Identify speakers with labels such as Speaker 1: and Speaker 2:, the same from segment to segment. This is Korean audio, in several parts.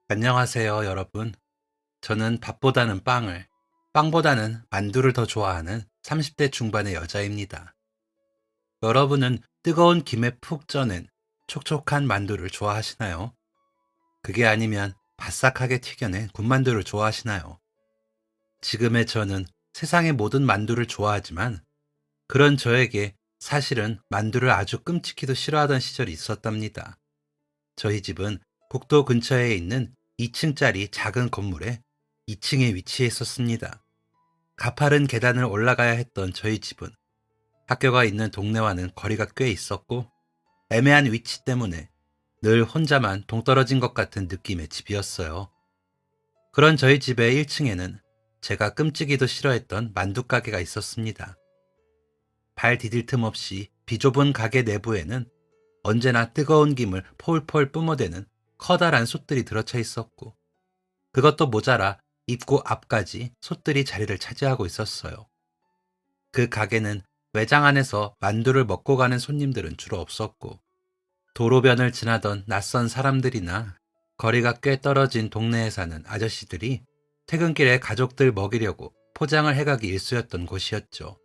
Speaker 1: 안녕하세요, 여러분. 저는 밥보다는 빵을, 빵보다는 만두를 더 좋아하는 30대 중반의 여자입니다. 여러분은 뜨거운 김에 푹 쪄낸 촉촉한 만두를 좋아하시나요? 그게 아니면 바싹하게 튀겨낸 군만두를 좋아하시나요? 지금의 저는 세상의 모든 만두를 좋아하지만 그런 저에게 사실은 만두를 아주 끔찍히도 싫어하던 시절이 있었답니다. 저희 집은 국도 근처에 있는 2층짜리 작은 건물에 2층에 위치해 있었습니다. 가파른 계단을 올라가야 했던 저희 집은 학교가 있는 동네와는 거리가 꽤 있었고 애매한 위치 때문에 늘 혼자만 동떨어진 것 같은 느낌의 집이었어요. 그런 저희 집의 1층에는 제가 끔찍이도 싫어했던 만두 가게가 있었습니다. 발 디딜 틈 없이 비좁은 가게 내부에는 언제나 뜨거운 김을 폴폴 뿜어대는 커다란 솥들이 들어차 있었고 그것도 모자라 입구 앞까지 솥들이 자리를 차지하고 있었어요. 그 가게는 매장 안에서 만두를 먹고 가는 손님들은 주로 없었고 도로변을 지나던 낯선 사람들이나 거리가 꽤 떨어진 동네에 사는 아저씨들이 퇴근길에 가족들 먹이려고 포장을 해가기 일쑤였던 곳이었죠.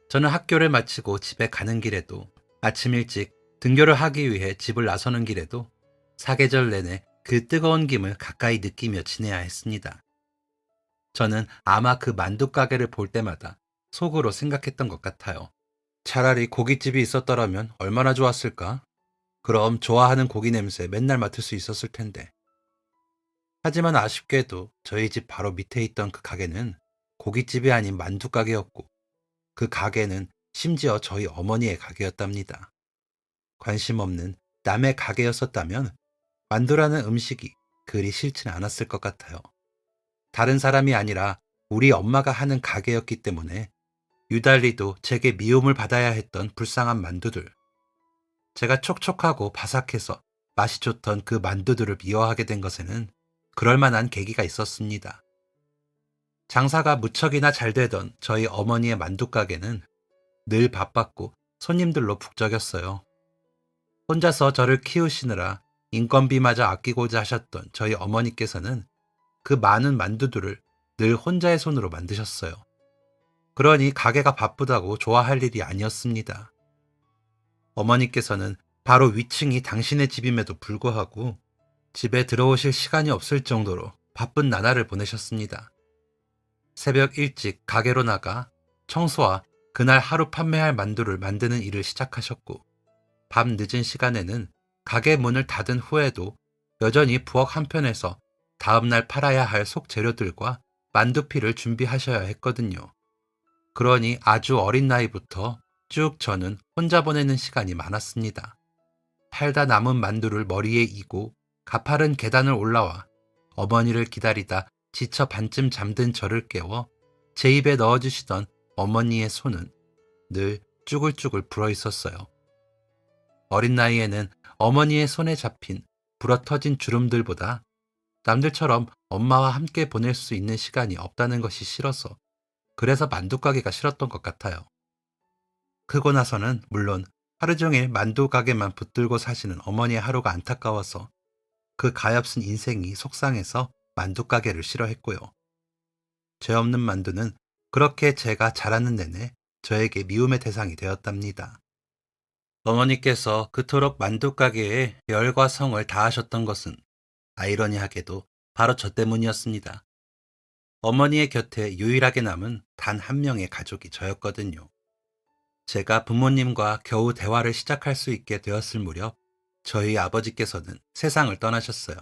Speaker 1: 저는 학교를 마치고 집에 가는 길에도 아침 일찍 등교를 하기 위해 집을 나서는 길에도 사계절 내내 그 뜨거운 김을 가까이 느끼며 지내야 했습니다. 저는 아마 그 만두 가게를 볼 때마다 속으로 생각했던 것 같아요. 차라리 고깃집이 있었더라면 얼마나 좋았을까? 그럼 좋아하는 고기 냄새 맨날 맡을 수 있었을 텐데. 하지만 아쉽게도 저희 집 바로 밑에 있던 그 가게는 고깃집이 아닌 만두 가게였고 그 가게는 심지어 저희 어머니의 가게였답니다. 관심 없는 남의 가게였었다면 만두라는 음식이 그리 싫지는 않았을 것 같아요. 다른 사람이 아니라 우리 엄마가 하는 가게였기 때문에 유달리도 제게 미움을 받아야 했던 불쌍한 만두들. 제가 촉촉하고 바삭해서 맛이 좋던 그 만두들을 미워하게 된 것에는 그럴 만한 계기가 있었습니다. 장사가 무척이나 잘 되던 저희 어머니의 만두 가게는 늘 바빴고 손님들로 북적였어요. 혼자서 저를 키우시느라 인건비마저 아끼고자 하셨던 저희 어머니께서는 그 많은 만두들을 늘 혼자의 손으로 만드셨어요. 그러니 가게가 바쁘다고 좋아할 일이 아니었습니다. 어머니께서는 바로 위층이 당신의 집임에도 불구하고 집에 들어오실 시간이 없을 정도로 바쁜 나날을 보내셨습니다. 새벽 일찍 가게로 나가 청소와 그날 하루 판매할 만두를 만드는 일을 시작하셨고 밤 늦은 시간에는 가게 문을 닫은 후에도 여전히 부엌 한편에서 다음날 팔아야 할 속재료들과 만두피를 준비하셔야 했거든요. 그러니 아주 어린 나이부터 쭉 저는 혼자 보내는 시간이 많았습니다. 팔다 남은 만두를 머리에 이고 가파른 계단을 올라와 어머니를 기다리다 지쳐 반쯤 잠든 저를 깨워 제 입에 넣어주시던 어머니의 손은 늘 쭈글쭈글 불어 있었어요. 어린 나이에는 어머니의 손에 잡힌 불어터진 주름들보다 남들처럼 엄마와 함께 보낼 수 있는 시간이 없다는 것이 싫어서 그래서 만두 가게가 싫었던 것 같아요. 크고 나서는 물론 하루 종일 만두 가게만 붙들고 사시는 어머니의 하루가 안타까워서 그 가엾은 인생이 속상해서 만두 가게를 싫어했고요. 죄 없는 만두는 그렇게 제가 자라는 내내 저에게 미움의 대상이 되었답니다. 어머니께서 그토록 만두 가게에 열과 성을 다하셨던 것은 아이러니하게도 바로 저 때문이었습니다. 어머니의 곁에 유일하게 남은 단 한 명의 가족이 저였거든요. 제가 부모님과 겨우 대화를 시작할 수 있게 되었을 무렵 저희 아버지께서는 세상을 떠나셨어요.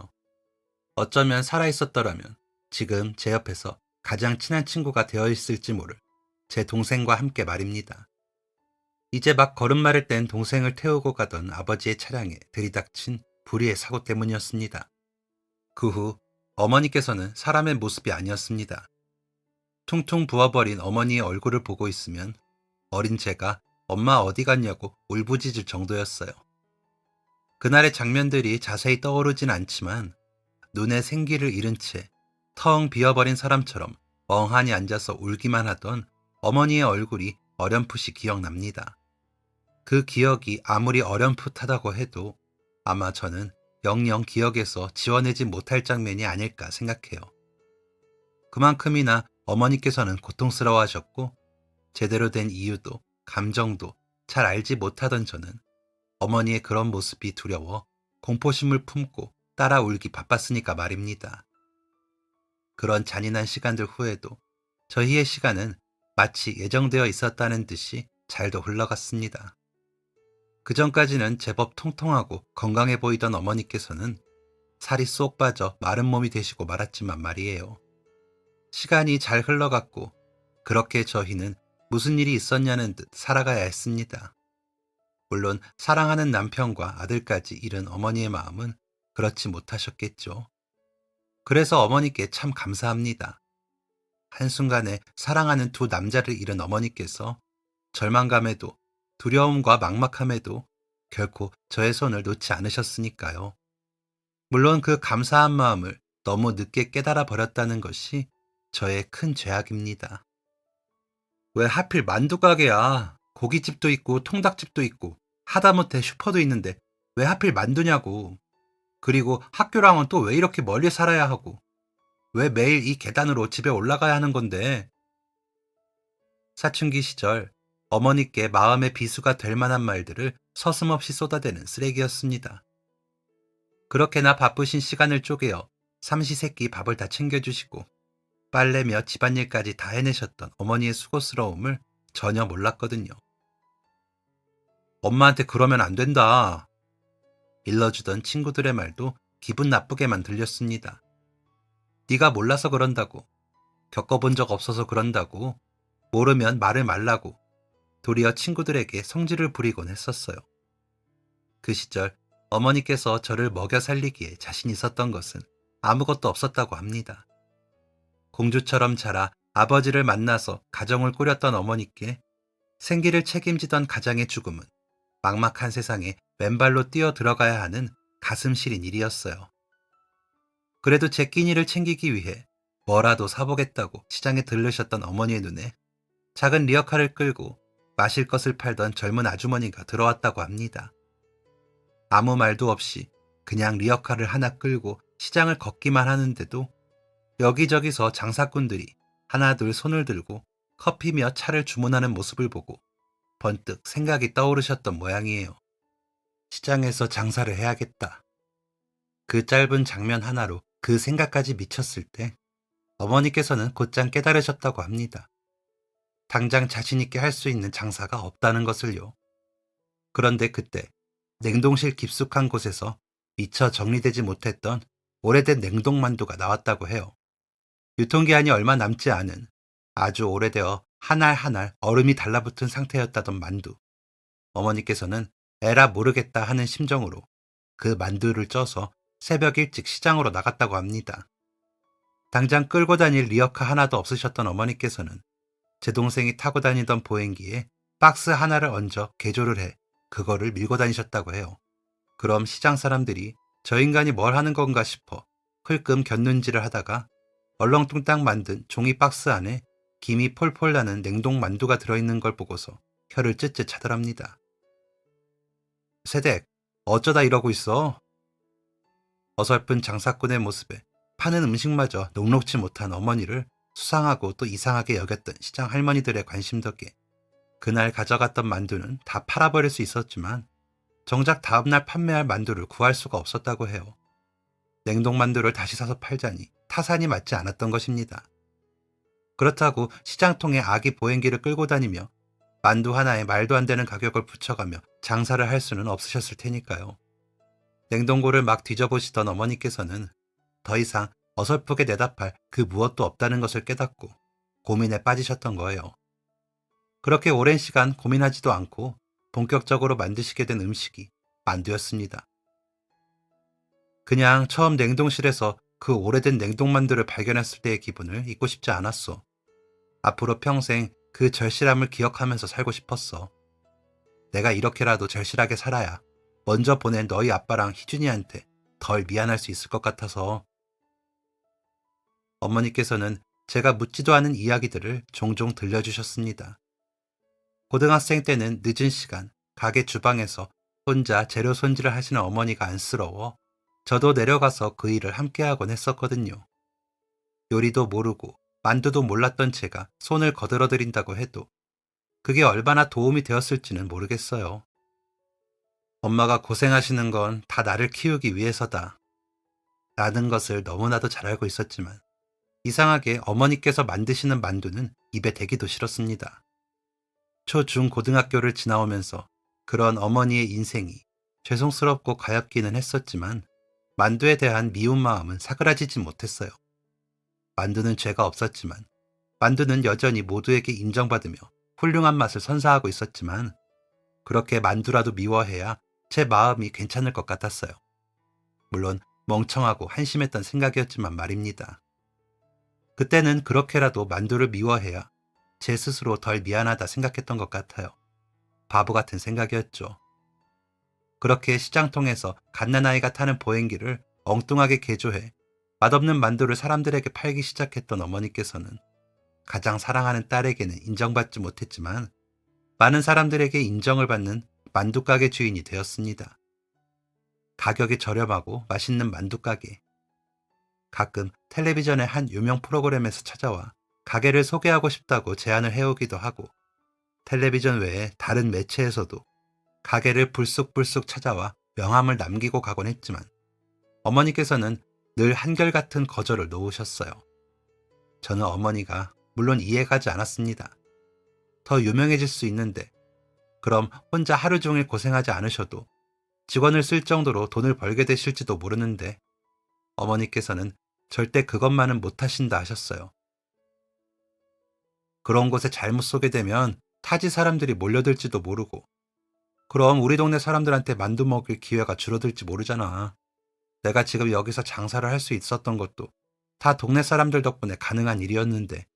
Speaker 1: 어쩌면 살아있었더라면 지금 제 옆에서 가장 친한 친구가 되어 있을지 모를 제 동생과 함께 말입니다. 이제 막 걸음마를 뗀 동생을 태우고 가던 아버지의 차량에 들이닥친 불의의 사고 때문이었습니다. 그 후 어머니께서는 사람의 모습이 아니었습니다. 퉁퉁 부어버린 어머니의 얼굴을 보고 있으면 어린 제가 엄마 어디 갔냐고 울부짖을 정도였어요. 그날의 장면들이 자세히 떠오르진 않지만 눈에 생기를 잃은 채 텅 비어버린 사람처럼 멍하니 앉아서 울기만 하던 어머니의 얼굴이 어렴풋이 기억납니다. 그 기억이 아무리 어렴풋하다고 해도 아마 저는 영영 기억에서 지워내지 못할 장면이 아닐까 생각해요. 그만큼이나 어머니께서는 고통스러워하셨고 제대로 된 이유도 감정도 잘 알지 못하던 저는 어머니의 그런 모습이 두려워 공포심을 품고 따라 울기 바빴으니까 말입니다. 그런 잔인한 시간들 후에도 저희의 시간은 마치 예정되어 있었다는 듯이 잘도 흘러갔습니다. 그전까지는 제법 통통하고 건강해 보이던 어머니께서는 살이 쏙 빠져 마른 몸이 되시고 말았지만 말이에요. 시간이 잘 흘러갔고 그렇게 저희는 무슨 일이 있었냐는 듯 살아가야 했습니다. 물론 사랑하는 남편과 아들까지 잃은 어머니의 마음은 그렇지 못하셨겠죠. 그래서 어머니께 참 감사합니다. 한순간에 사랑하는 두 남자를 잃은 어머니께서 절망감에도 두려움과 막막함에도 결코 저의 손을 놓지 않으셨으니까요. 물론 그 감사한 마음을 너무 늦게 깨달아 버렸다는 것이 저의 큰 죄악입니다. 왜 하필 만두 가게야? 고깃집도 있고 통닭집도 있고 하다못해 슈퍼도 있는데 왜 하필 만두냐고. 그리고 학교랑은 또 왜 이렇게 멀리 살아야 하고 왜 매일 이 계단으로 집에 올라가야 하는 건데. 사춘기 시절 어머니께 마음의 비수가 될 만한 말들을 서슴없이 쏟아대는 쓰레기였습니다. 그렇게나 바쁘신 시간을 쪼개어 삼시세끼 밥을 다 챙겨주시고 빨래며 집안일까지 다 해내셨던 어머니의 수고스러움을 전혀 몰랐거든요. 엄마한테 그러면 안 된다. 일러주던 친구들의 말도 기분 나쁘게만 들렸습니다. 네가 몰라서 그런다고, 겪어본 적 없어서 그런다고, 모르면 말을 말라고 도리어 친구들에게 성질을 부리곤 했었어요. 그 시절 어머니께서 저를 먹여 살리기에 자신 있었던 것은 아무것도 없었다고 합니다. 공주처럼 자라 아버지를 만나서 가정을 꾸렸던 어머니께 생기를 책임지던 가장의 죽음은 막막한 세상에 맨발로 뛰어 들어가야 하는 가슴 시린 일이었어요. 그래도 제 끼니를 챙기기 위해 뭐라도 사보겠다고 시장에 들르셨던 어머니의 눈에 작은 리어카를 끌고 마실 것을 팔던 젊은 아주머니가 들어왔다고 합니다. 아무 말도 없이 그냥 리어카를 하나 끌고 시장을 걷기만 하는데도 여기저기서 장사꾼들이 하나둘 손을 들고 커피며 차를 주문하는 모습을 보고 번뜩 생각이 떠오르셨던 모양이에요. 시장에서 장사를 해야겠다. 그 짧은 장면 하나로 그 생각까지 미쳤을 때 어머니께서는 곧장 깨달으셨다고 합니다. 당장 자신있게 할 수 있는 장사가 없다는 것을요. 그런데 그때 냉동실 깊숙한 곳에서 미처 정리되지 못했던 오래된 냉동만두가 나왔다고 해요. 유통기한이 얼마 남지 않은 아주 오래되어 한 알 한 알 얼음이 달라붙은 상태였다던 만두. 어머니께서는 에라 모르겠다 하는 심정으로 그 만두를 쪄서 새벽 일찍 시장으로 나갔다고 합니다. 당장 끌고 다닐 리어카 하나도 없으셨던 어머니께서는 제 동생이 타고 다니던 보행기에 박스 하나를 얹어 개조를 해 그거를 밀고 다니셨다고 해요. 그럼 시장 사람들이 저 인간이 뭘 하는 건가 싶어 흘끔 곁눈질을 하다가 얼렁뚱땅 만든 종이 박스 안에 김이 폴폴 나는 냉동 만두가 들어있는 걸 보고서 혀를 쯧쯧 차더랍니다. 세댁, 어쩌다 이러고 있어? 어설픈 장사꾼의 모습에 파는 음식마저 녹록지 못한 어머니를 수상하고 또 이상하게 여겼던 시장 할머니들의 관심 덕에 그날 가져갔던 만두는 다 팔아버릴 수 있었지만 정작 다음날 판매할 만두를 구할 수가 없었다고 해요. 냉동 만두를 다시 사서 팔자니 타산이 맞지 않았던 것입니다. 그렇다고 시장통에 아기 보행기를 끌고 다니며 만두 하나에 말도 안 되는 가격을 붙여가며 장사를 할 수는 없으셨을 테니까요. 냉동고를 막 뒤져보시던 어머니께서는 더 이상 어설프게 내다팔 그 무엇도 없다는 것을 깨닫고 고민에 빠지셨던 거예요. 그렇게 오랜 시간 고민하지도 않고 본격적으로 만드시게 된 음식이 만두였습니다. 그냥 처음 냉동실에서 그 오래된 냉동만두를 발견했을 때의 기분을 잊고 싶지 않았어. 앞으로 평생 그 절실함을 기억하면서 살고 싶었어. 내가 이렇게라도 절실하게 살아야 먼저 보낸 너희 아빠랑 희준이한테 덜 미안할 수 있을 것 같아서. 어머니께서는 제가 묻지도 않은 이야기들을 종종 들려주셨습니다. 고등학생 때는 늦은 시간 가게 주방에서 혼자 재료 손질을 하시는 어머니가 안쓰러워 저도 내려가서 그 일을 함께하곤 했었거든요. 요리도 모르고 만두도 몰랐던 제가 손을 거들어드린다고 해도 그게 얼마나 도움이 되었을지는 모르겠어요. 엄마가 고생하시는 건 다 나를 키우기 위해서다. 라는 것을 너무나도 잘 알고 있었지만 이상하게 어머니께서 만드시는 만두는 입에 대기도 싫었습니다. 초, 중, 고등학교를 지나오면서 그런 어머니의 인생이 죄송스럽고 가엾기는 했었지만 만두에 대한 미운 마음은 사그라지지 못했어요. 만두는 죄가 없었지만 만두는 여전히 모두에게 인정받으며 훌륭한 맛을 선사하고 있었지만 그렇게 만두라도 미워해야 제 마음이 괜찮을 것 같았어요. 물론 멍청하고 한심했던 생각이었지만 말입니다. 그때는 그렇게라도 만두를 미워해야 제 스스로 덜 미안하다 생각했던 것 같아요. 바보 같은 생각이었죠. 그렇게 시장통에서 갓난아이가 타는 보행기를 엉뚱하게 개조해 맛없는 만두를 사람들에게 팔기 시작했던 어머니께서는 가장 사랑하는 딸에게는 인정받지 못했지만 많은 사람들에게 인정을 받는 만두가게 주인이 되었습니다. 가격이 저렴하고 맛있는 만두가게. 가끔 텔레비전의 한 유명 프로그램에서 찾아와 가게를 소개하고 싶다고 제안을 해오기도 하고 텔레비전 외에 다른 매체에서도 가게를 불쑥불쑥 찾아와 명함을 남기고 가곤 했지만 어머니께서는 늘 한결같은 거절을 놓으셨어요. 저는 어머니가 물론 이해가지 않았습니다. 더 유명해질 수 있는데 그럼 혼자 하루 종일 고생하지 않으셔도 직원을 쓸 정도로 돈을 벌게 되실지도 모르는데 어머니께서는 절대 그것만은 못하신다 하셨어요. 그런 곳에 잘못 쏘게 되면 타지 사람들이 몰려들지도 모르고 그럼 우리 동네 사람들한테 만두 먹일 기회가 줄어들지 모르잖아. 내가 지금 여기서 장사를 할 수 있었던 것도 다 동네 사람들 덕분에 가능한 일이었는데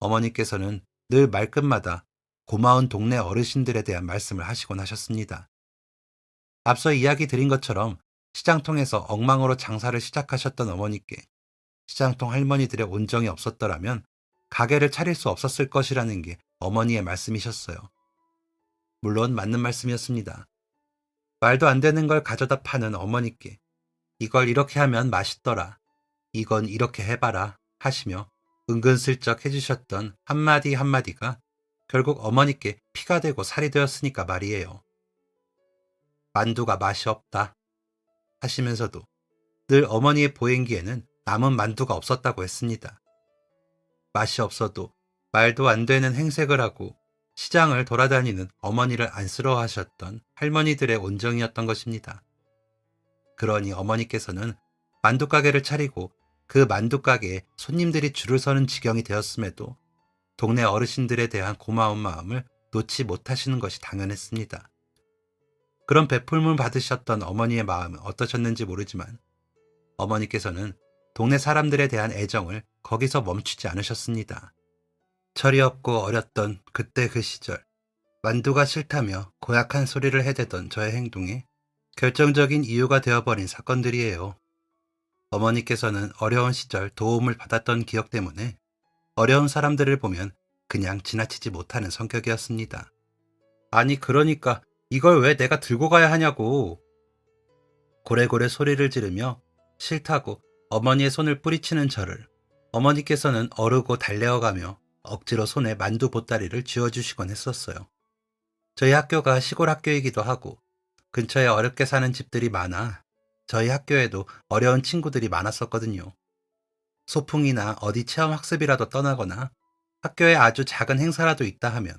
Speaker 1: 어머니께서는 늘 말끝마다 고마운 동네 어르신들에 대한 말씀을 하시곤 하셨습니다. 앞서 이야기 드린 것처럼 시장통에서 엉망으로 장사를 시작하셨던 어머니께 시장통 할머니들의 온정이 없었더라면 가게를 차릴 수 없었을 것이라는 게 어머니의 말씀이셨어요. 물론 맞는 말씀이었습니다. 말도 안 되는 걸 가져다 파는 어머니께 이걸 이렇게 하면 맛있더라. 이건 이렇게 해봐라 하시며 은근슬쩍 해주셨던 한마디 한마디가 결국 어머니께 피가 되고 살이 되었으니까 말이에요. 만두가 맛이 없다 하시면서도 늘 어머니의 보행기에는 남은 만두가 없었다고 했습니다. 맛이 없어도 말도 안 되는 행색을 하고 시장을 돌아다니는 어머니를 안쓰러워하셨던 할머니들의 온정이었던 것입니다. 그러니 어머니께서는 만두가게를 차리고 그 만두가게에 손님들이 줄을 서는 지경이 되었음에도 동네 어르신들에 대한 고마운 마음을 놓지 못하시는 것이 당연했습니다. 그런 베풀물 받으셨던 어머니의 마음은 어떠셨는지 모르지만 어머니께서는 동네 사람들에 대한 애정을 거기서 멈추지 않으셨습니다. 철이 없고 어렸던 그때 그 시절, 만두가 싫다며 고약한 소리를 해대던 저의 행동에 결정적인 이유가 되어버린 사건들이에요. 어머니께서는 어려운 시절 도움을 받았던 기억 때문에 어려운 사람들을 보면 그냥 지나치지 못하는 성격이었습니다. 아니 그러니까 이걸 왜 내가 들고 가야 하냐고. 고래고래 소리를 지르며 싫다고 어머니의 손을 뿌리치는 저를 어머니께서는 어르고 달래어가며 억지로 손에 만두 보따리를 쥐어주시곤 했었어요. 저희 학교가 시골 학교이기도 하고 근처에 어렵게 사는 집들이 많아 저희 학교에도 어려운 친구들이 많았었거든요. 소풍이나 어디 체험학습이라도 떠나거나 학교에 아주 작은 행사라도 있다 하면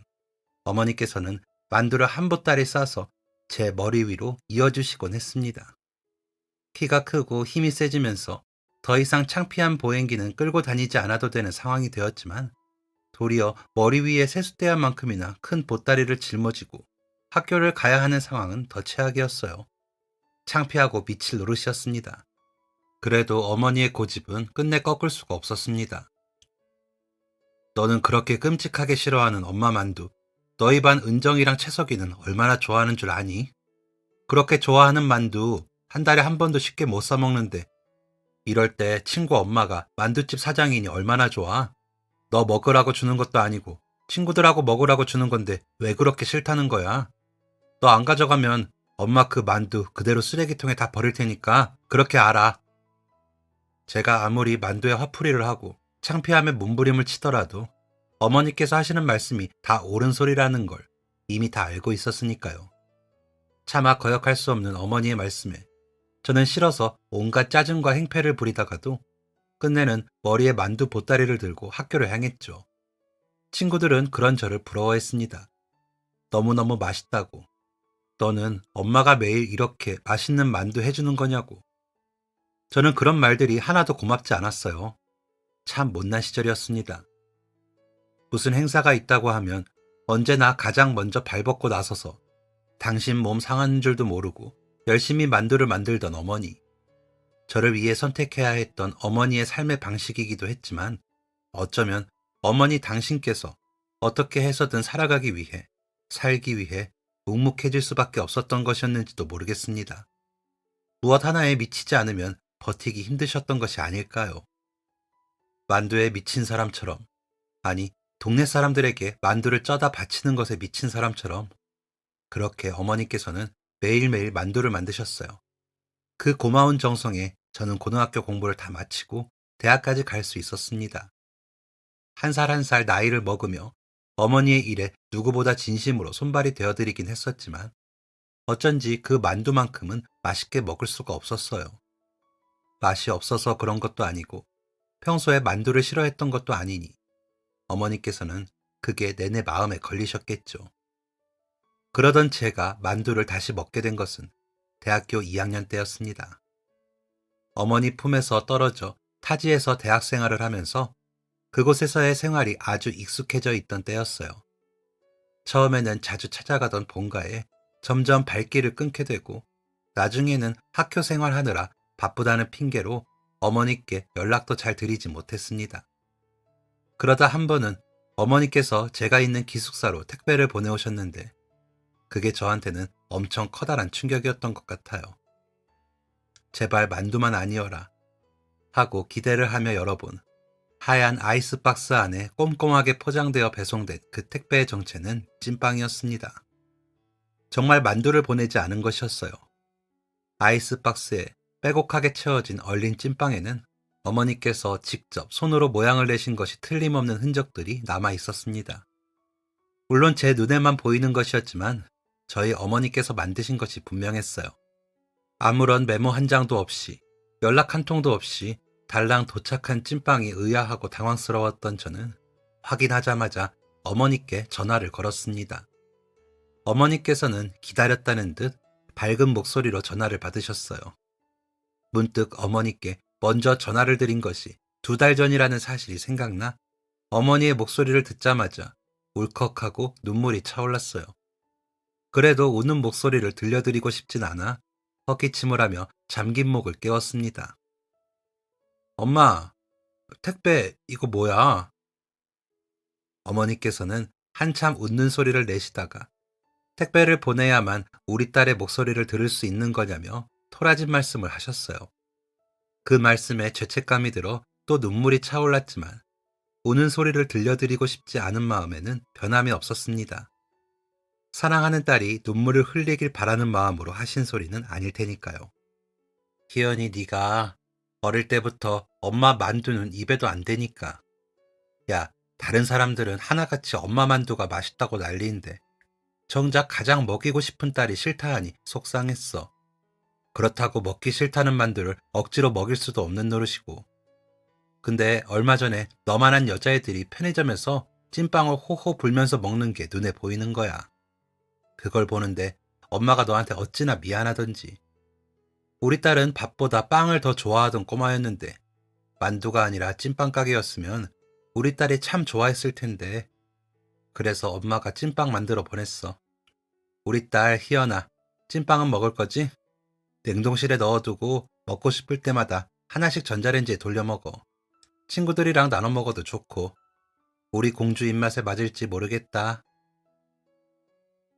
Speaker 1: 어머니께서는 만두를 한 보따리 싸서 제 머리 위로 이어주시곤 했습니다. 키가 크고 힘이 세지면서 더 이상 창피한 보행기는 끌고 다니지 않아도 되는 상황이 되었지만 도리어 머리 위에 세숫대야만큼이나 큰 보따리를 짊어지고 학교를 가야 하는 상황은 더 최악이었어요. 창피하고 미칠 노릇이었습니다. 그래도 어머니의 고집은 끝내 꺾을 수가 없었습니다. 너는 그렇게 끔찍하게 싫어하는 엄마 만두, 너희 반 은정이랑 채석이는 얼마나 좋아하는 줄 아니? 그렇게 좋아하는 만두 한 달에 한 번도 쉽게 못 사 먹는데 이럴 때 친구 엄마가 만두집 사장이니 얼마나 좋아? 너 먹으라고 주는 것도 아니고 친구들하고 먹으라고 주는 건데 왜 그렇게 싫다는 거야? 너 안 가져가면 엄마 그 만두 그대로 쓰레기통에 다 버릴 테니까 그렇게 알아. 제가 아무리 만두에 화풀이를 하고 창피함에 몸부림을 치더라도 어머니께서 하시는 말씀이 다 옳은 소리라는 걸 이미 다 알고 있었으니까요. 차마 거역할 수 없는 어머니의 말씀에 저는 싫어서 온갖 짜증과 행패를 부리다가도 끝내는 머리에 만두 보따리를 들고 학교를 향했죠. 친구들은 그런 저를 부러워했습니다. 너무너무 맛있다고. 너는 엄마가 매일 이렇게 맛있는 만두 해주는 거냐고. 저는 그런 말들이 하나도 고맙지 않았어요. 참 못난 시절이었습니다. 무슨 행사가 있다고 하면 언제나 가장 먼저 발벗고 나서서 당신 몸 상하는 줄도 모르고 열심히 만두를 만들던 어머니. 저를 위해 선택해야 했던 어머니의 삶의 방식이기도 했지만 어쩌면 어머니 당신께서 어떻게 해서든 살아가기 위해, 살기 위해 묵묵해질 수밖에 없었던 것이었는지도 모르겠습니다. 무엇 하나에 미치지 않으면 버티기 힘드셨던 것이 아닐까요? 만두에 미친 사람처럼, 아니, 동네 사람들에게 만두를 쪄다 바치는 것에 미친 사람처럼 그렇게 어머니께서는 매일매일 만두를 만드셨어요. 그 고마운 정성에 저는 고등학교 공부를 다 마치고 대학까지 갈 수 있었습니다. 한 살 한 살 나이를 먹으며 어머니의 일에 누구보다 진심으로 손발이 되어드리긴 했었지만 어쩐지 그 만두만큼은 맛있게 먹을 수가 없었어요. 맛이 없어서 그런 것도 아니고 평소에 만두를 싫어했던 것도 아니니 어머니께서는 그게 내내 마음에 걸리셨겠죠. 그러던 제가 만두를 다시 먹게 된 것은 대학교 2학년 때였습니다. 어머니 품에서 떨어져 타지에서 대학 생활을 하면서 그곳에서의 생활이 아주 익숙해져 있던 때였어요. 처음에는 자주 찾아가던 본가에 점점 발길을 끊게 되고 나중에는 학교 생활하느라 바쁘다는 핑계로 어머니께 연락도 잘 드리지 못했습니다. 그러다 한 번은 어머니께서 제가 있는 기숙사로 택배를 보내오셨는데 그게 저한테는 엄청 커다란 충격이었던 것 같아요. 제발 만두만 아니어라 하고 기대를 하며 열어본 하얀 아이스박스 안에 꼼꼼하게 포장되어 배송된 그 택배의 정체는 찐빵이었습니다. 정말 만두를 보내지 않은 것이었어요. 아이스박스에 빼곡하게 채워진 얼린 찐빵에는 어머니께서 직접 손으로 모양을 내신 것이 틀림없는 흔적들이 남아 있었습니다. 물론 제 눈에만 보이는 것이었지만 저희 어머니께서 만드신 것이 분명했어요. 아무런 메모 한 장도 없이 연락 한 통도 없이 달랑 도착한 찐빵이 의아하고 당황스러웠던 저는 확인하자마자 어머니께 전화를 걸었습니다. 어머니께서는 기다렸다는 듯 밝은 목소리로 전화를 받으셨어요. 문득 어머니께 먼저 전화를 드린 것이 2달 전이라는 사실이 생각나 어머니의 목소리를 듣자마자 울컥하고 눈물이 차올랐어요. 그래도 우는 목소리를 들려드리고 싶진 않아 헛기침을 하며 잠긴 목을 깨웠습니다. 엄마, 택배 이거 뭐야? 어머니께서는 한참 웃는 소리를 내시다가 택배를 보내야만 우리 딸의 목소리를 들을 수 있는 거냐며 토라진 말씀을 하셨어요. 그 말씀에 죄책감이 들어 또 눈물이 차올랐지만 우는 소리를 들려드리고 싶지 않은 마음에는 변함이 없었습니다. 사랑하는 딸이 눈물을 흘리길 바라는 마음으로 하신 소리는 아닐 테니까요. 희연이 네가 어릴 때부터 엄마 만두는 입에도 안 대니까. 야, 다른 사람들은 하나같이 엄마 만두가 맛있다고 난리인데 정작 가장 먹이고 싶은 딸이 싫다 하니 속상했어. 그렇다고 먹기 싫다는 만두를 억지로 먹일 수도 없는 노릇이고. 근데 얼마 전에 너만한 여자애들이 편의점에서 찐빵을 호호 불면서 먹는 게 눈에 보이는 거야. 그걸 보는데 엄마가 너한테 어찌나 미안하던지. 우리 딸은 밥보다 빵을 더 좋아하던 꼬마였는데 만두가 아니라 찐빵 가게였으면 우리 딸이 참 좋아했을 텐데. 그래서 엄마가 찐빵 만들어 보냈어. 우리 딸 희연아, 찐빵은 먹을 거지? 냉동실에 넣어두고 먹고 싶을 때마다 하나씩 전자레인지에 돌려 먹어. 친구들이랑 나눠 먹어도 좋고. 우리 공주 입맛에 맞을지 모르겠다.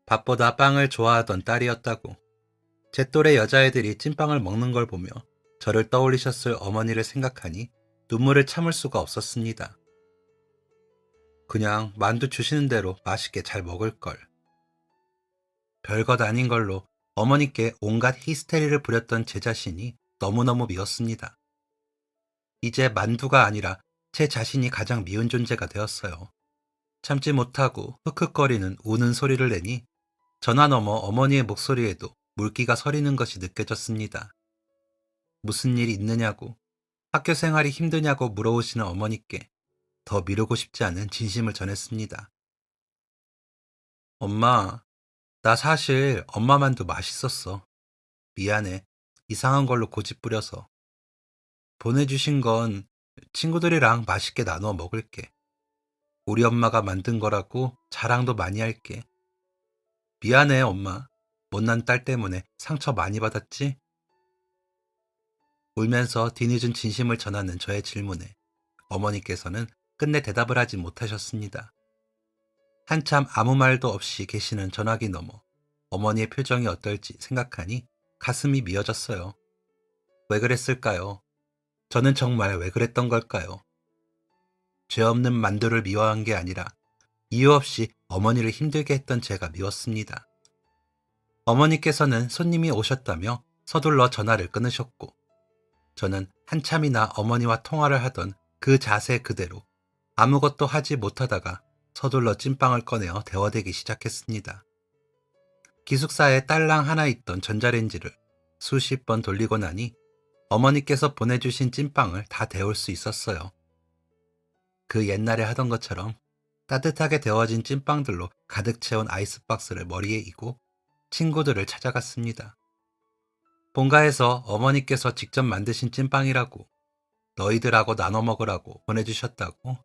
Speaker 1: 밥보다 빵을 좋아하던 딸이었다고. 제 또래 여자애들이 찐빵을 먹는 걸 보며 저를 떠올리셨을 어머니를 생각하니 눈물을 참을 수가 없었습니다. 그냥 만두 주시는 대로 맛있게 잘 먹을걸. 별것 아닌 걸로 어머니께 온갖 히스테리를 부렸던 제 자신이 너무너무 미웠습니다. 이제 만두가 아니라 제 자신이 가장 미운 존재가 되었어요. 참지 못하고 흑흑거리는 우는 소리를 내니 전화 너머 어머니의 목소리에도 물기가 서리는 것이 느껴졌습니다. 무슨 일 있느냐고, 학교 생활이 힘드냐고 물어오시는 어머니께 더 미루고 싶지 않은 진심을 전했습니다. 엄마, 나 사실 엄마 만두 맛있었어. 미안해. 이상한 걸로 고집 부려서. 보내주신 건 친구들이랑 맛있게 나눠 먹을게. 우리 엄마가 만든 거라고 자랑도 많이 할게. 미안해, 엄마. 못난 딸 때문에 상처 많이 받았지? 울면서 뒤늦은 진심을 전하는 저의 질문에 어머니께서는 끝내 대답을 하지 못하셨습니다. 한참 아무 말도 없이 계시는 전화기 너머 어머니의 표정이 어떨지 생각하니 가슴이 미어졌어요. 왜 그랬을까요? 저는 정말 왜 그랬던 걸까요? 죄 없는 만두를 미워한 게 아니라 이유 없이 어머니를 힘들게 했던 제가 미웠습니다. 어머니께서는 손님이 오셨다며 서둘러 전화를 끊으셨고 저는 한참이나 어머니와 통화를 하던 그 자세 그대로 아무것도 하지 못하다가 서둘러 찐빵을 꺼내어 데워대기 시작했습니다. 기숙사에 딸랑 하나 있던 전자레인지를 수십 번 돌리고 나니 어머니께서 보내주신 찐빵을 다 데울 수 있었어요. 그 옛날에 하던 것처럼 따뜻하게 데워진 찐빵들로 가득 채운 아이스박스를 머리에 이고 친구들을 찾아갔습니다. 본가에서 어머니께서 직접 만드신 찐빵이라고 너희들하고 나눠 먹으라고 보내주셨다고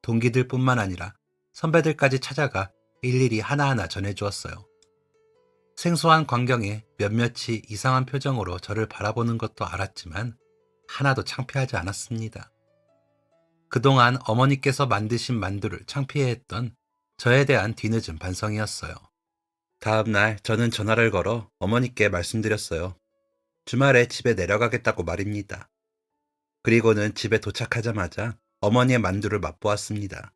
Speaker 1: 동기들뿐만 아니라 선배들까지 찾아가 일일이 하나하나 전해주었어요. 생소한 광경에 몇몇이 이상한 표정으로 저를 바라보는 것도 알았지만 하나도 창피하지 않았습니다. 그동안 어머니께서 만드신 만두를 창피해했던 저에 대한 뒤늦은 반성이었어요. 다음 날 저는 전화를 걸어 어머니께 말씀드렸어요. 주말에 집에 내려가겠다고 말입니다. 그리고는 집에 도착하자마자 어머니의 만두를 맛보았습니다.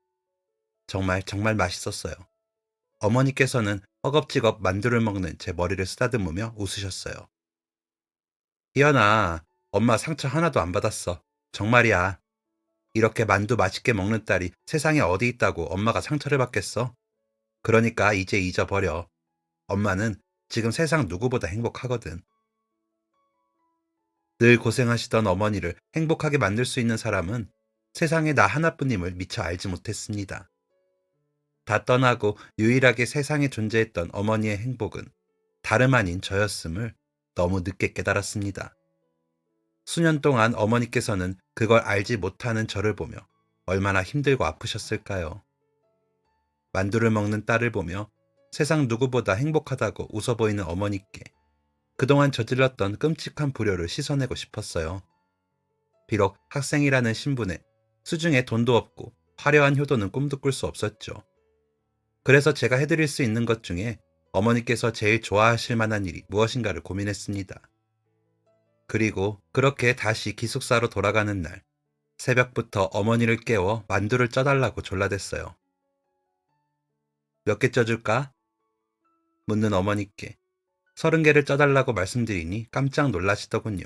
Speaker 1: 정말 맛있었어요. 어머니께서는 허겁지겁 만두를 먹는 제 머리를 쓰다듬으며 웃으셨어요. 희연아, 엄마 상처 하나도 안 받았어. 정말이야. 이렇게 만두 맛있게 먹는 딸이 세상에 어디 있다고 엄마가 상처를 받겠어? 그러니까 이제 잊어버려. 엄마는 지금 세상 누구보다 행복하거든. 늘 고생하시던 어머니를 행복하게 만들 수 있는 사람은 세상에 나 하나뿐임을 미처 알지 못했습니다. 다 떠나고 유일하게 세상에 존재했던 어머니의 행복은 다름 아닌 저였음을 너무 늦게 깨달았습니다. 수년 동안 어머니께서는 그걸 알지 못하는 저를 보며 얼마나 힘들고 아프셨을까요? 만두를 먹는 딸을 보며 세상 누구보다 행복하다고 웃어 보이는 어머니께 그동안 저질렀던 끔찍한 불효를 씻어내고 싶었어요. 비록 학생이라는 신분에 수중에 돈도 없고 화려한 효도는 꿈도 꿀 수 없었죠. 그래서 제가 해드릴 수 있는 것 중에 어머니께서 제일 좋아하실 만한 일이 무엇인가를 고민했습니다. 그리고 그렇게 다시 기숙사로 돌아가는 날, 새벽부터 어머니를 깨워 만두를 쪄달라고 졸라댔어요. 몇 개 쪄줄까? 묻는 어머니께 30개를 쪄달라고 말씀드리니 깜짝 놀라시더군요.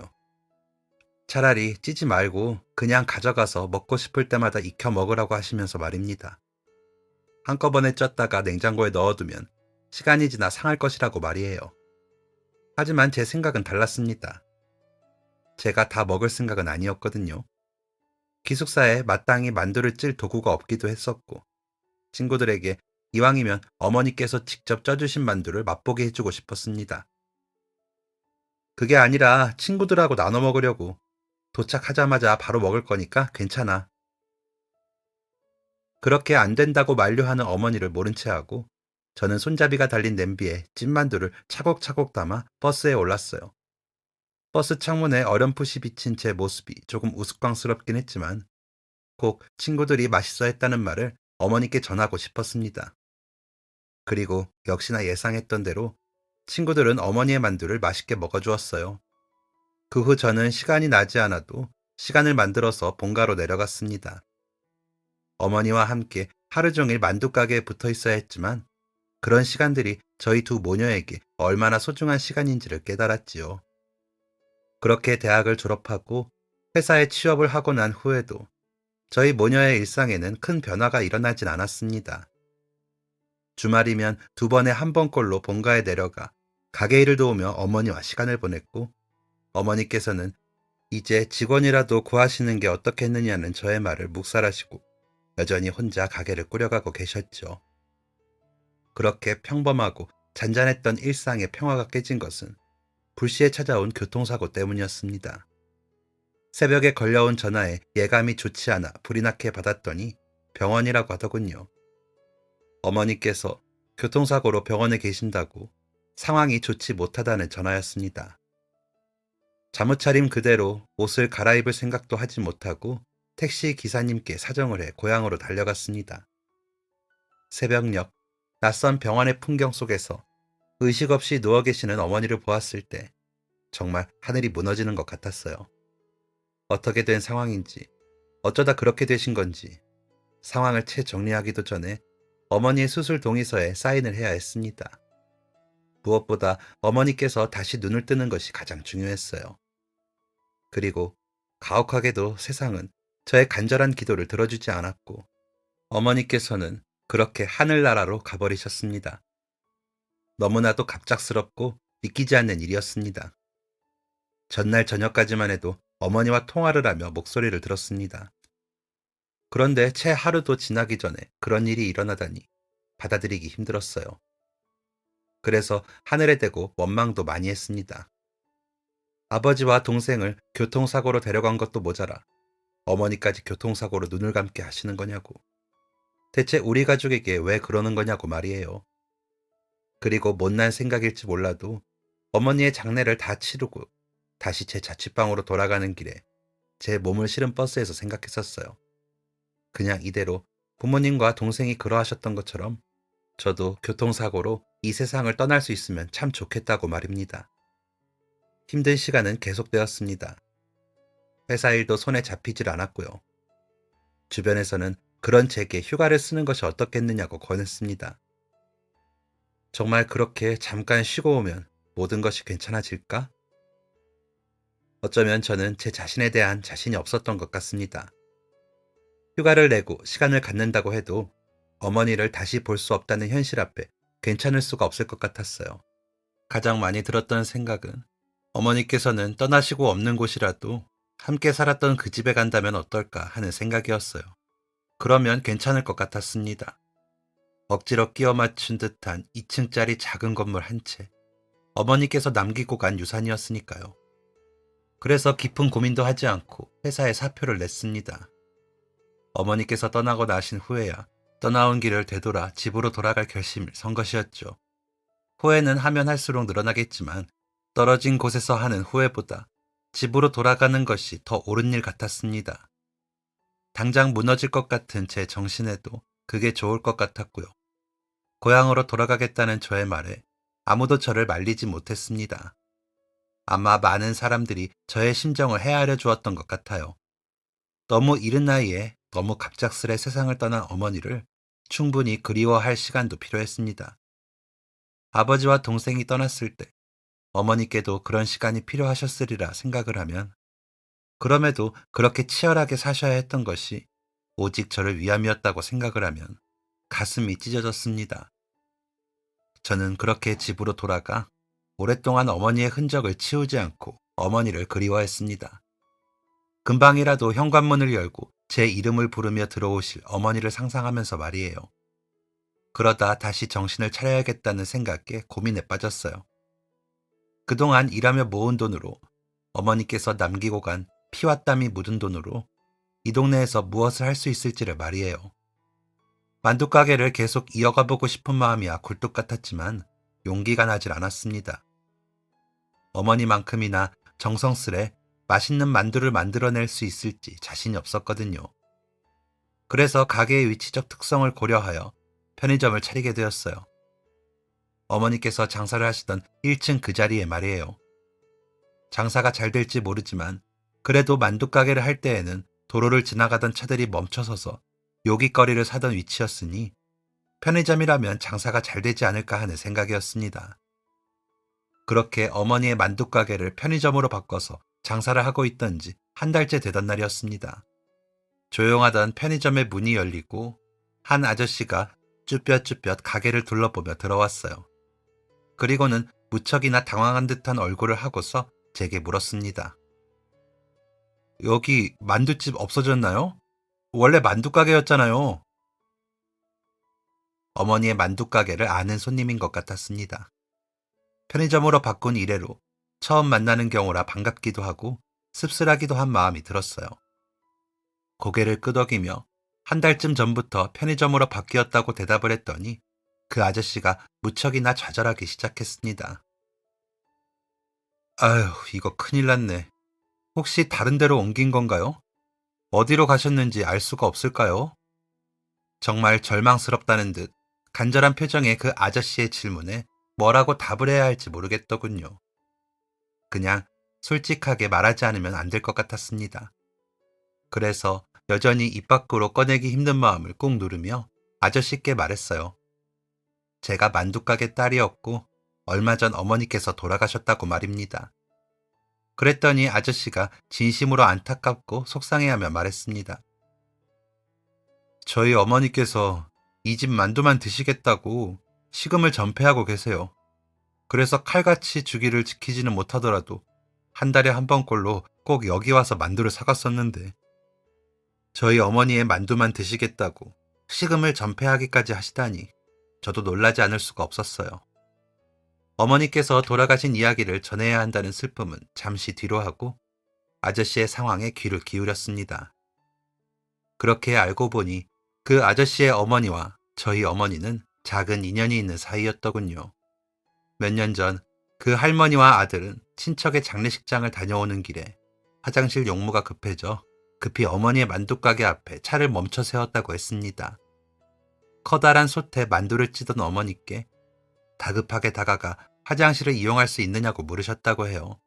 Speaker 1: 차라리 찌지 말고 그냥 가져가서 먹고 싶을 때마다 익혀 먹으라고 하시면서 말입니다. 한꺼번에 쪘다가 냉장고에 넣어두면 시간이 지나 상할 것이라고 말이에요. 하지만 제 생각은 달랐습니다. 제가 다 먹을 생각은 아니었거든요. 기숙사에 마땅히 만두를 찔 도구가 없기도 했었고 친구들에게 이왕이면 어머니께서 직접 쪄주신 만두를 맛보게 해주고 싶었습니다. 그게 아니라 친구들하고 나눠 먹으려고. 도착하자마자 바로 먹을 거니까 괜찮아. 그렇게 안 된다고 만류하는 어머니를 모른 채 하고 저는 손잡이가 달린 냄비에 찐만두를 차곡차곡 담아 버스에 올랐어요. 버스 창문에 어렴풋이 비친 제 모습이 조금 우스꽝스럽긴 했지만 꼭 친구들이 맛있어 했다는 말을 어머니께 전하고 싶었습니다. 그리고 역시나 예상했던 대로 친구들은 어머니의 만두를 맛있게 먹어주었어요. 그 후 저는 시간이 나지 않아도 시간을 만들어서 본가로 내려갔습니다. 어머니와 함께 하루 종일 만두 가게에 붙어 있어야 했지만 그런 시간들이 저희 두 모녀에게 얼마나 소중한 시간인지를 깨달았지요. 그렇게 대학을 졸업하고 회사에 취업을 하고 난 후에도 저희 모녀의 일상에는 큰 변화가 일어나진 않았습니다. 주말이면 두 번에 한 번꼴로 본가에 내려가 가게 일을 도우며 어머니와 시간을 보냈고, 어머니께서는 이제 직원이라도 구하시는 게 어떻겠느냐는 저의 말을 묵살하시고 여전히 혼자 가게를 꾸려가고 계셨죠. 그렇게 평범하고 잔잔했던 일상의 평화가 깨진 것은 불시에 찾아온 교통사고 때문이었습니다. 새벽에 걸려온 전화에 예감이 좋지 않아 불이 나게 받았더니 병원이라고 하더군요. 어머니께서 교통사고로 병원에 계신다고 상황이 좋지 못하다는 전화였습니다. 잠옷차림 그대로 옷을 갈아입을 생각도 하지 못하고 택시 기사님께 사정을 해 고향으로 달려갔습니다. 새벽녘 낯선 병원의 풍경 속에서 의식 없이 누워 계시는 어머니를 보았을 때 정말 하늘이 무너지는 것 같았어요. 어떻게 된 상황인지, 어쩌다 그렇게 되신 건지 상황을 채 정리하기도 전에 어머니의 수술 동의서에 사인을 해야 했습니다. 무엇보다 어머니께서 다시 눈을 뜨는 것이 가장 중요했어요. 그리고 가혹하게도 세상은 저의 간절한 기도를 들어주지 않았고, 어머니께서는 그렇게 하늘나라로 가버리셨습니다. 너무나도 갑작스럽고 믿기지 않는 일이었습니다. 전날 저녁까지만 해도 어머니와 통화를 하며 목소리를 들었습니다. 그런데 채 하루도 지나기 전에 그런 일이 일어나다니 받아들이기 힘들었어요. 그래서 하늘에 대고 원망도 많이 했습니다. 아버지와 동생을 교통사고로 데려간 것도 모자라 어머니까지 교통사고로 눈을 감게 하시는 거냐고. 대체 우리 가족에게 왜 그러는 거냐고 말이에요. 그리고 못난 생각일지 몰라도 어머니의 장례를 다 치르고 다시 제 자취방으로 돌아가는 길에 제 몸을 실은 버스에서 생각했었어요. 그냥 이대로 부모님과 동생이 그러하셨던 것처럼 저도 교통사고로 이 세상을 떠날 수 있으면 참 좋겠다고 말입니다. 힘든 시간은 계속되었습니다. 회사 일도 손에 잡히질 않았고요. 주변에서는 그런 제게 휴가를 쓰는 것이 어떻겠느냐고 권했습니다. 정말 그렇게 잠깐 쉬고 오면 모든 것이 괜찮아질까? 어쩌면 저는 제 자신에 대한 자신이 없었던 것 같습니다. 휴가를 내고 시간을 갖는다고 해도 어머니를 다시 볼 수 없다는 현실 앞에 괜찮을 수가 없을 것 같았어요. 가장 많이 들었던 생각은 어머니께서는 떠나시고 없는 곳이라도 함께 살았던 그 집에 간다면 어떨까 하는 생각이었어요. 그러면 괜찮을 것 같았습니다. 억지로 끼워 맞춘 듯한 2층짜리 작은 건물 한 채. 어머니께서 남기고 간 유산이었으니까요. 그래서 깊은 고민도 하지 않고 회사에 사표를 냈습니다. 어머니께서 떠나고 나신 후에야 떠나온 길을 되돌아 집으로 돌아갈 결심을 선 것이었죠. 후회는 하면 할수록 늘어나겠지만 떨어진 곳에서 하는 후회보다 집으로 돌아가는 것이 더 옳은 일 같았습니다. 당장 무너질 것 같은 제 정신에도 그게 좋을 것 같았고요. 고향으로 돌아가겠다는 저의 말에 아무도 저를 말리지 못했습니다. 아마 많은 사람들이 저의 심정을 헤아려 주었던 것 같아요. 너무 이른 나이에 너무 갑작스레 세상을 떠난 어머니를 충분히 그리워할 시간도 필요했습니다. 아버지와 동생이 떠났을 때 어머니께도 그런 시간이 필요하셨으리라 생각을 하면, 그럼에도 그렇게 치열하게 사셔야 했던 것이 오직 저를 위함이었다고 생각을 하면 가슴이 찢어졌습니다. 저는 그렇게 집으로 돌아가 오랫동안 어머니의 흔적을 치우지 않고 어머니를 그리워했습니다. 금방이라도 현관문을 열고 제 이름을 부르며 들어오실 어머니를 상상하면서 말이에요. 그러다 다시 정신을 차려야겠다는 생각에 고민에 빠졌어요. 그동안 일하며 모은 돈으로, 어머니께서 남기고 간 피와 땀이 묻은 돈으로 이 동네에서 무엇을 할 수 있을지를 말이에요. 만두가게를 계속 이어가보고 싶은 마음이야 굴뚝 같았지만 용기가 나질 않았습니다. 어머니만큼이나 정성스레 맛있는 만두를 만들어낼 수 있을지 자신이 없었거든요. 그래서 가게의 위치적 특성을 고려하여 편의점을 차리게 되었어요. 어머니께서 장사를 하시던 1층 그 자리에 말이에요. 장사가 잘 될지 모르지만 그래도 만두가게를 할 때에는 도로를 지나가던 차들이 멈춰서서 요깃거리를 사던 위치였으니 편의점이라면 장사가 잘 되지 않을까 하는 생각이었습니다. 그렇게 어머니의 만두가게를 편의점으로 바꿔서 장사를 하고 있던 지 한 달째 되던 날이었습니다. 조용하던 편의점의 문이 열리고 한 아저씨가 쭈뼛쭈뼛 가게를 둘러보며 들어왔어요. 그리고는 무척이나 당황한 듯한 얼굴을 하고서 제게 물었습니다. 여기 만두집 없어졌나요? 원래 만두가게였잖아요. 어머니의 만두가게를 아는 손님인 것 같았습니다. 편의점으로 바꾼 이래로 처음 만나는 경우라 반갑기도 하고 씁쓸하기도 한 마음이 들었어요. 고개를 끄덕이며 한 달쯤 전부터 편의점으로 바뀌었다고 대답을 했더니 그 아저씨가 무척이나 좌절하기 시작했습니다. 아휴, 이거 큰일 났네. 혹시 다른 데로 옮긴 건가요? 어디로 가셨는지 알 수가 없을까요? 정말 절망스럽다는 듯 간절한 표정의 그 아저씨의 질문에 뭐라고 답을 해야 할지 모르겠더군요. 그냥 솔직하게 말하지 않으면 안 될 것 같았습니다. 그래서 여전히 입 밖으로 꺼내기 힘든 마음을 꾹 누르며 아저씨께 말했어요. 제가 만두가게 딸이었고 얼마 전 어머니께서 돌아가셨다고 말입니다. 그랬더니 아저씨가 진심으로 안타깝고 속상해하며 말했습니다. 저희 어머니께서 이 집 만두만 드시겠다고 식음을 전폐하고 계세요. 그래서 칼같이 주기를 지키지는 못하더라도 한 달에 한 번꼴로 꼭 여기 와서 만두를 사갔었는데 저희 어머니의 만두만 드시겠다고 식음을 전폐하기까지 하시다니 저도 놀라지 않을 수가 없었어요. 어머니께서 돌아가신 이야기를 전해야 한다는 슬픔은 잠시 뒤로 하고 아저씨의 상황에 귀를 기울였습니다. 그렇게 알고 보니 그 아저씨의 어머니와 저희 어머니는 작은 인연이 있는 사이였더군요. 몇 년 전 그 할머니와 아들은 친척의 장례식장을 다녀오는 길에 화장실 용무가 급해져 급히 어머니의 만두가게 앞에 차를 멈춰 세웠다고 했습니다. 커다란 솥에 만두를 찌던 어머니께 다급하게 다가가 화장실을 이용할 수 있느냐고 물으셨다고 해요.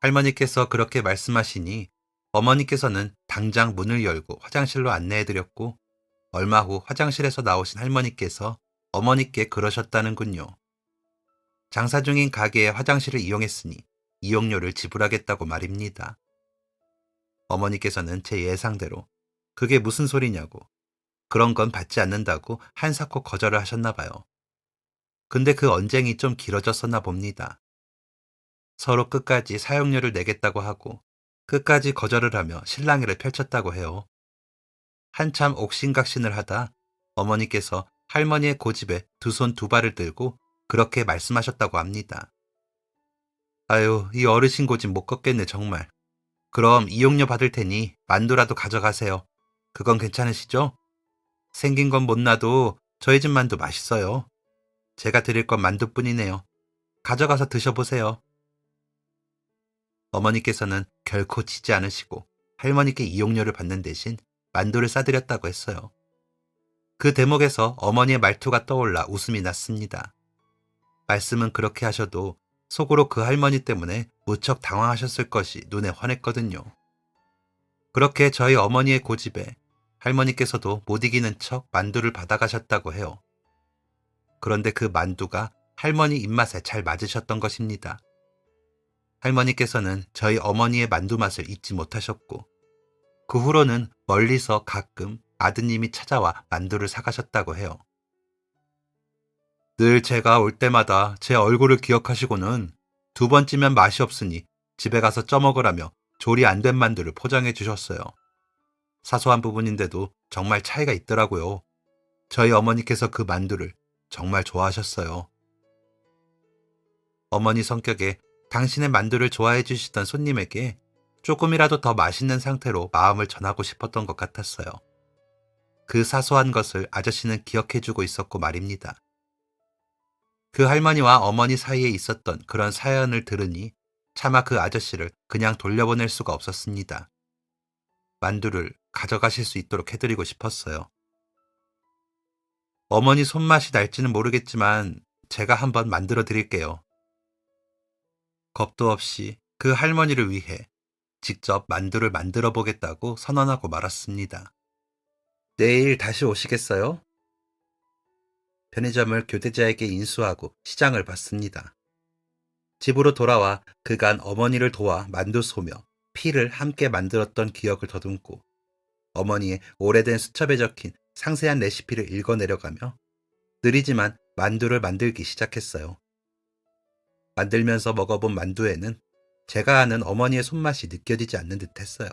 Speaker 1: 할머니께서 그렇게 말씀하시니 어머니께서는 당장 문을 열고 화장실로 안내해드렸고 얼마 후 화장실에서 나오신 할머니께서 어머니께 그러셨다는군요. 장사 중인 가게의 화장실을 이용했으니 이용료를 지불하겠다고 말입니다. 어머니께서는 제 예상대로 그게 무슨 소리냐고 그런 건 받지 않는다고 한사코 거절을 하셨나 봐요. 근데 그 언쟁이 좀 길어졌었나 봅니다. 서로 끝까지 사용료를 내겠다고 하고 끝까지 거절을 하며 실랑이를 펼쳤다고 해요. 한참 옥신각신을 하다 어머니께서 할머니의 고집에 두 손 두 발을 들고 그렇게 말씀하셨다고 합니다. 아유, 이 어르신 고집 못 걷겠네 정말. 그럼 이용료 받을 테니 만두라도 가져가세요. 그건 괜찮으시죠? 생긴 건 못나도 저희 집 만두 맛있어요. 제가 드릴 건 만두뿐이네요. 가져가서 드셔보세요. 어머니께서는 결코 지지 않으시고 할머니께 이용료를 받는 대신 만두를 싸드렸다고 했어요. 그 대목에서 어머니의 말투가 떠올라 웃음이 났습니다. 말씀은 그렇게 하셔도 속으로 그 할머니 때문에 무척 당황하셨을 것이 눈에 환했거든요. 그렇게 저희 어머니의 고집에 할머니께서도 못 이기는 척 만두를 받아가셨다고 해요. 그런데 그 만두가 할머니 입맛에 잘 맞으셨던 것입니다. 할머니께서는 저희 어머니의 만두 맛을 잊지 못하셨고 그 후로는 멀리서 가끔 아드님이 찾아와 만두를 사가셨다고 해요. 늘 제가 올 때마다 제 얼굴을 기억하시고는 두 번쯤면 맛이 없으니 집에 가서 쪄먹으라며 조리 안 된 만두를 포장해 주셨어요. 사소한 부분인데도 정말 차이가 있더라고요. 저희 어머니께서 그 만두를 정말 좋아하셨어요. 어머니 성격에 당신의 만두를 좋아해 주시던 손님에게 조금이라도 더 맛있는 상태로 마음을 전하고 싶었던 것 같았어요. 그 사소한 것을 아저씨는 기억해 주고 있었고 말입니다. 그 할머니와 어머니 사이에 있었던 그런 사연을 들으니 차마 그 아저씨를 그냥 돌려보낼 수가 없었습니다. 만두를 가져가실 수 있도록 해드리고 싶었어요. 어머니 손맛이 날지는 모르겠지만 제가 한번 만들어 드릴게요. 겁도 없이 그 할머니를 위해 직접 만두를 만들어 보겠다고 선언하고 말았습니다. 내일 다시 오시겠어요? 편의점을 교대자에게 인수하고 시장을 봤습니다. 집으로 돌아와 그간 어머니를 도와 만두 소며 피를 함께 만들었던 기억을 더듬고 어머니의 오래된 수첩에 적힌 상세한 레시피를 읽어내려가며 느리지만 만두를 만들기 시작했어요. 만들면서 먹어본 만두에는 제가 아는 어머니의 손맛이 느껴지지 않는 듯 했어요.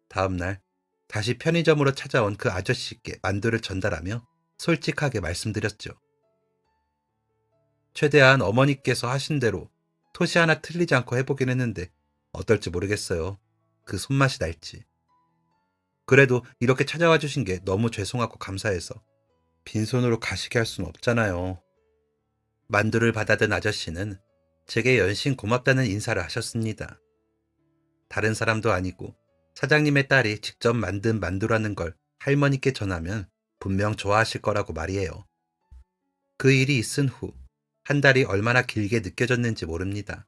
Speaker 1: 다음날 다시 편의점으로 찾아온 그 아저씨께 만두를 전달하며 솔직하게 말씀드렸죠. 최대한 어머니께서 하신 대로 토시 하나 틀리지 않고 해보긴 했는데 어떨지 모르겠어요. 그 손맛이 날지. 그래도 이렇게 찾아와 주신 게 너무 죄송하고 감사해서 빈손으로 가시게 할 수는 없잖아요. 만두를 받아든 아저씨는 제게 연신 고맙다는 인사를 하셨습니다. 다른 사람도 아니고 사장님의 딸이 직접 만든 만두라는 걸 할머니께 전하면 분명 좋아하실 거라고 말이에요. 그 일이 있은 후 한 달이 얼마나 길게 느껴졌는지 모릅니다.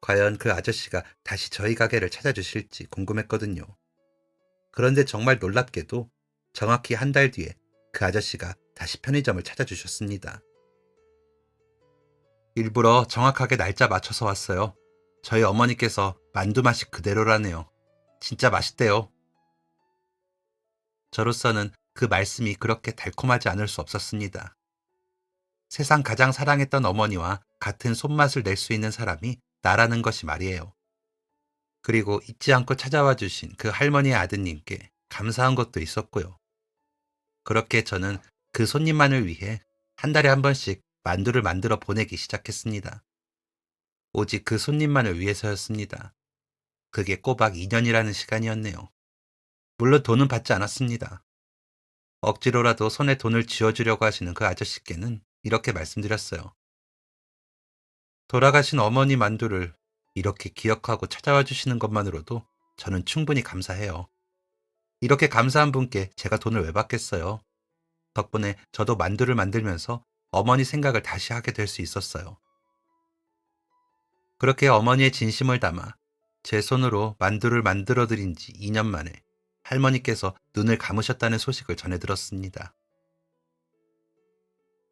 Speaker 1: 과연 그 아저씨가 다시 저희 가게를 찾아주실지 궁금했거든요. 그런데 정말 놀랍게도 정확히 한 달 뒤에 그 아저씨가 다시 편의점을 찾아주셨습니다. 일부러 정확하게 날짜 맞춰서 왔어요. 저희 어머니께서 만두 맛이 그대로라네요. 진짜 맛있대요. 저로서는 그 말씀이 그렇게 달콤하지 않을 수 없었습니다. 세상 가장 사랑했던 어머니와 같은 손맛을 낼 수 있는 사람이 나라는 것이 말이에요. 그리고 잊지 않고 찾아와 주신 그 할머니의 아드님께 감사한 것도 있었고요. 그렇게 저는 그 손님만을 위해 한 달에 한 번씩 만두를 만들어 보내기 시작했습니다. 오직 그 손님만을 위해서였습니다. 그게 꼬박 2년이라는 시간이었네요. 물론 돈은 받지 않았습니다. 억지로라도 손에 돈을 쥐어주려고 하시는 그 아저씨께는 이렇게 말씀드렸어요. 돌아가신 어머니 만두를 이렇게 기억하고 찾아와 주시는 것만으로도 저는 충분히 감사해요. 이렇게 감사한 분께 제가 돈을 왜 받겠어요? 덕분에 저도 만두를 만들면서 어머니 생각을 다시 하게 될 수 있었어요. 그렇게 어머니의 진심을 담아 제 손으로 만두를 만들어 드린 지 2년 만에 할머니께서 눈을 감으셨다는 소식을 전해 들었습니다.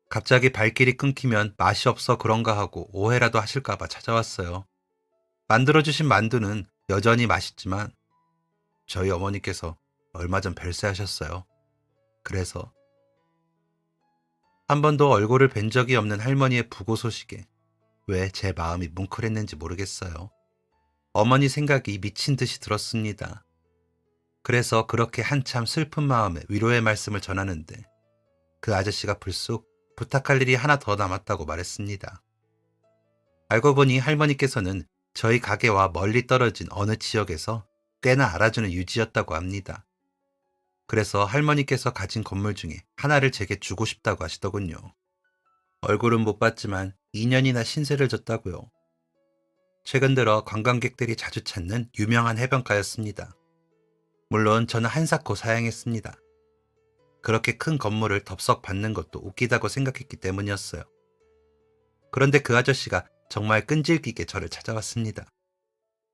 Speaker 1: 갑자기 발길이 끊기면 맛이 없어 그런가 하고 오해라도 하실까봐 찾아왔어요. 만들어주신 만두는 여전히 맛있지만 저희 어머니께서 얼마 전 별세하셨어요. 그래서 한 번도 얼굴을 뵌 적이 없는 할머니의 부고 소식에 왜 제 마음이 뭉클했는지 모르겠어요. 어머니 생각이 미친 듯이 들었습니다. 그래서 그렇게 한참 슬픈 마음에 위로의 말씀을 전하는데 그 아저씨가 불쑥 부탁할 일이 하나 더 남았다고 말했습니다. 알고 보니 할머니께서는 저희 가게와 멀리 떨어진 어느 지역에서 꽤나 알아주는 유지였다고 합니다. 그래서 할머니께서 가진 건물 중에 하나를 제게 주고 싶다고 하시더군요. 얼굴은 못 봤지만 2년이나 신세를 졌다고요. 최근 들어 관광객들이 자주 찾는 유명한 해변가였습니다. 물론 저는 한사코 사양했습니다. 그렇게 큰 건물을 덥석 받는 것도 웃기다고 생각했기 때문이었어요. 그런데 그 아저씨가 정말 끈질기게 저를 찾아왔습니다.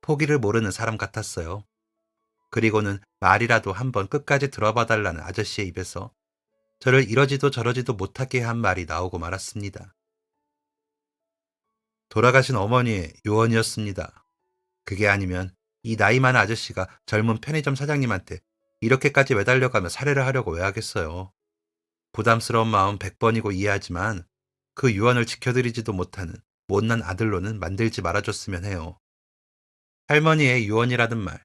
Speaker 1: 포기를 모르는 사람 같았어요. 그리고는 말이라도 한번 끝까지 들어봐 달라는 아저씨의 입에서 저를 이러지도 저러지도 못하게 한 말이 나오고 말았습니다. 돌아가신 어머니의 요원이었습니다. 그게 아니면 이 나이 많은 아저씨가 젊은 편의점 사장님한테 이렇게까지 매달려가며 살해를 하려고 왜 하겠어요. 부담스러운 마음 100번이고 이해하지만 그 유언을 지켜드리지도 못하는 못난 아들로는 만들지 말아줬으면 해요. 할머니의 유언이라는 말,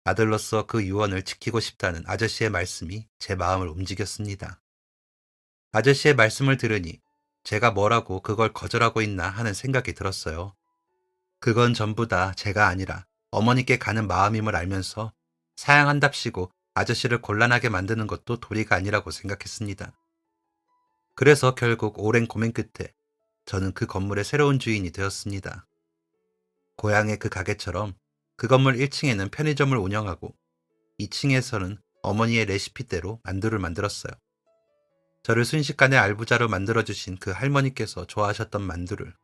Speaker 1: 아들로서 그 유언을 지키고 싶다는 아저씨의 말씀이 제 마음을 움직였습니다. 아저씨의 말씀을 들으니 제가 뭐라고 그걸 거절하고 있나 하는 생각이 들었어요. 그건 전부 다 제가 아니라 어머니께 가는 마음임을 알면서 사양한답시고 아저씨를 곤란하게 만드는 것도 도리가 아니라고 생각했습니다. 그래서 결국 오랜 고민 끝에 저는 그 건물의 새로운 주인이 되었습니다. 고향의 그 가게처럼 그 건물 1층에는 편의점을 운영하고 2층에서는 어머니의 레시피대로 만두를 만들었어요. 저를 순식간에 알부자로 만들어주신 그 할머니께서 좋아하셨던 만두를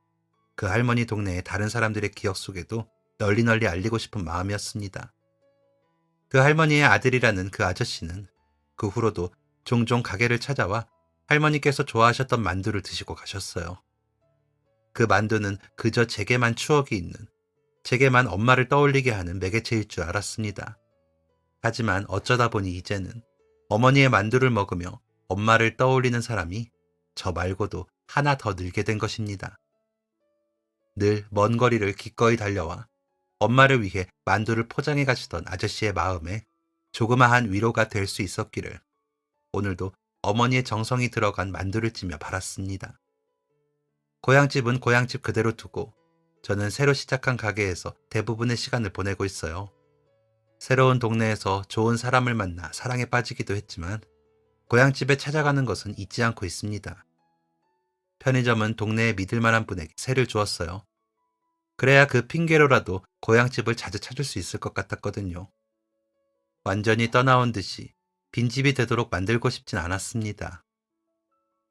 Speaker 1: 그 할머니 동네의 다른 사람들의 기억 속에도 널리 널리 알리고 싶은 마음이었습니다. 그 할머니의 아들이라는 그 아저씨는 그 후로도 종종 가게를 찾아와 할머니께서 좋아하셨던 만두를 드시고 가셨어요. 그 만두는 그저 제게만 추억이 있는, 제게만 엄마를 떠올리게 하는 매개체일 줄 알았습니다. 하지만 어쩌다 보니 이제는 어머니의 만두를 먹으며 엄마를 떠올리는 사람이 저 말고도 하나 더 늘게 된 것입니다. 늘 먼 거리를 기꺼이 달려와 엄마를 위해 만두를 포장해 가시던 아저씨의 마음에 조그마한 위로가 될 수 있었기를 오늘도 어머니의 정성이 들어간 만두를 찌며 바랐습니다. 고향집은 고향집 그대로 두고 저는 새로 시작한 가게에서 대부분의 시간을 보내고 있어요. 새로운 동네에서 좋은 사람을 만나 사랑에 빠지기도 했지만 고향집에 찾아가는 것은 잊지 않고 있습니다. 편의점은 동네에 믿을 만한 분에게 세를 주었어요. 그래야 그 핑계로라도 고향집을 자주 찾을 수 있을 것 같았거든요. 완전히 떠나온 듯이 빈집이 되도록 만들고 싶진 않았습니다.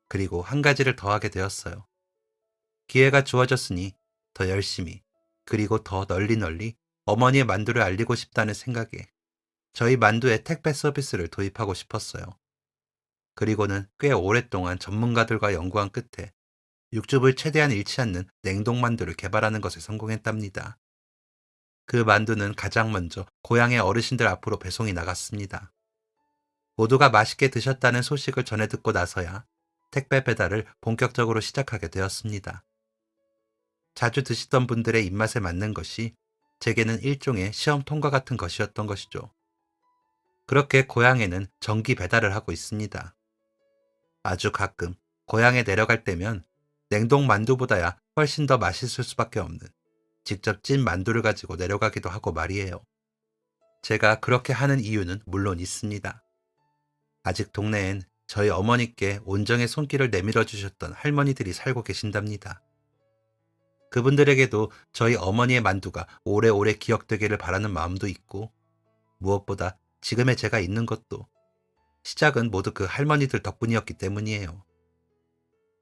Speaker 1: 그리고 한 가지를 더 하게 되었어요. 기회가 주어졌으니 더 열심히 그리고 더 널리 어머니의 만두를 알리고 싶다는 생각에 저희 만두에 택배 서비스를 도입하고 싶었어요. 그리고는 꽤 오랫동안 전문가들과 연구한 끝에 육즙을 최대한 잃지 않는 냉동 만두를 개발하는 것에 성공했답니다. 그 만두는 가장 먼저 고향의 어르신들 앞으로 배송이 나갔습니다. 모두가 맛있게 드셨다는 소식을 전해 듣고 나서야 택배 배달을 본격적으로 시작하게 되었습니다. 자주 드시던 분들의 입맛에 맞는 것이 제게는 일종의 시험 통과 같은 것이었던 것이죠. 그렇게 고향에는 정기 배달을 하고 있습니다. 아주 가끔 고향에 내려갈 때면 냉동 만두보다야 훨씬 더 맛있을 수밖에 없는 직접 찐 만두를 가지고 내려가기도 하고 말이에요. 제가 그렇게 하는 이유는 물론 있습니다. 아직 동네엔 저희 어머니께 온정의 손길을 내밀어 주셨던 할머니들이 살고 계신답니다. 그분들에게도 저희 어머니의 만두가 오래오래 기억되기를 바라는 마음도 있고 무엇보다 지금의 제가 있는 것도 시작은 모두 그 할머니들 덕분이었기 때문이에요.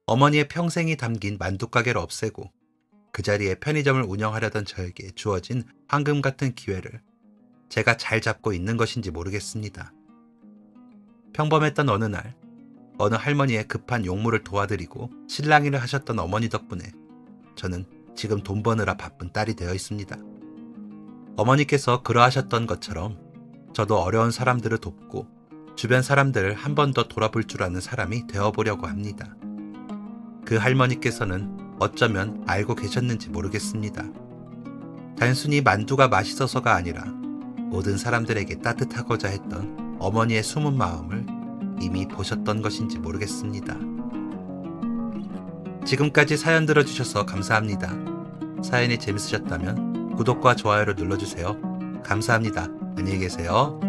Speaker 1: 어머니의 평생이 담긴 만두가게를 없애고 그 자리에 편의점을 운영하려던 저에게 주어진 황금 같은 기회를 제가 잘 잡고 있는 것인지 모르겠습니다. 평범했던 어느 날, 어느 할머니의 급한 용무를 도와드리고 실랑이를 하셨던 어머니 덕분에 저는 지금 돈 버느라 바쁜 딸이 되어 있습니다. 어머니께서 그러하셨던 것처럼 저도 어려운 사람들을 돕고 주변 사람들을 한 번 더 돌아볼 줄 아는 사람이 되어보려고 합니다. 그 할머니께서는 어쩌면 알고 계셨는지 모르겠습니다. 단순히 만두가 맛있어서가 아니라 모든 사람들에게 따뜻하고자 했던 어머니의 숨은 마음을 이미 보셨던 것인지 모르겠습니다. 지금까지 사연 들어주셔서 감사합니다. 사연이 재밌으셨다면 구독과 좋아요를 눌러주세요. 감사합니다. 안녕히 계세요.